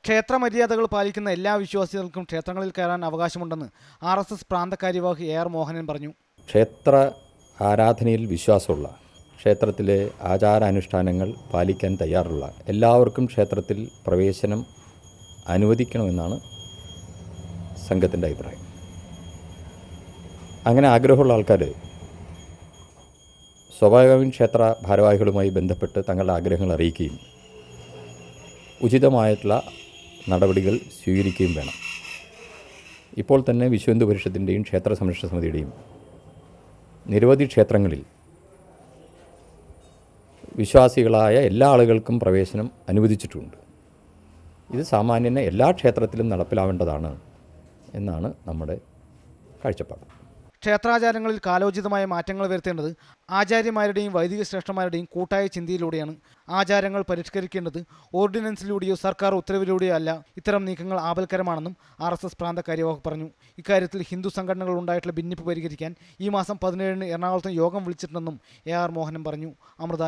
ക്ഷേത്ര മര്യാദകൾ പാലിക്കുന്ന എല്ലാ വിശ്വാസികൾക്കും ക്ഷേത്രങ്ങളിൽ കയറാൻ അവകാശമുണ്ടെന്ന് RSS പ്രാന്ത കാര്യവാഹി AR മോഹനൻ പറഞ്ഞു. ക്ഷേത്ര ആരാധനയിൽ വിശ്വാസമുള്ള, ക്ഷേത്രത്തിലെ ആചാരാനുഷ്ഠാനങ്ങൾ പാലിക്കാൻ തയ്യാറുള്ള എല്ലാവർക്കും ക്ഷേത്രത്തിൽ പ്രവേശനം അനുവദിക്കണമെന്നാണ് സംഘത്തിൻ്റെ അഭിപ്രായം. അങ്ങനെ ആഗ്രഹമുള്ള ആൾക്കാർ സ്വാഭാവികമായും ക്ഷേത്ര ഭാരവാഹികളുമായി ബന്ധപ്പെട്ട് തങ്ങളുടെ ആഗ്രഹങ്ങൾ അറിയിക്കുകയും ഉചിതമായിട്ടുള്ള നടപടികൾ സ്വീകരിക്കുകയും വേണം. ഇപ്പോൾ തന്നെ വിശ്വ ഹിന്ദു പരിഷത്തിൻ്റെയും ക്ഷേത്ര സംരക്ഷണ സമിതിയുടെയും നിരവധി ക്ഷേത്രങ്ങളിൽ വിശ്വാസികളായ എല്ലാ ആളുകൾക്കും പ്രവേശനം അനുവദിച്ചിട്ടുണ്ട്. ഇത് സാമാന്യനെ എല്ലാ ക്ഷേത്രത്തിലും നടപ്പിലാവേണ്ടതാണ് എന്നാണ് നമ്മുടെ കാഴ്ചപ്പാട്. ക്ഷേത്രാചാരങ്ങളിൽ കാലോചിതമായ മാറ്റങ്ങൾ വരുത്തേണ്ടത് ആചാര്യന്മാരുടെയും വൈദിക ശ്രേഷ്ഠന്മാരുടെയും കൂട്ടായ ചിന്തയിലൂടെയാണ്. ആചാരങ്ങൾ പരിഷ്കരിക്കേണ്ടത് ഓർഡിനൻസിലൂടെയോ സർക്കാർ ഉത്തരവിലൂടെയോ അല്ല. ഇത്തരം നീക്കങ്ങൾ ആപൽക്കരമാണെന്നും RSS പ്രാന്ത കാര്യവാഹി പറഞ്ഞു. ഇക്കാര്യത്തിൽ ഹിന്ദു സംഘടനകൾ ഉണ്ടായിട്ടുള്ള ഭിന്നിപ്പ് പരിഹരിക്കാൻ ഈ മാസം 17-ന് എറണാകുളത്ത് യോഗം വിളിച്ചിട്ടുണ്ടെന്നും AR മോഹനൻ പറഞ്ഞു. അമൃത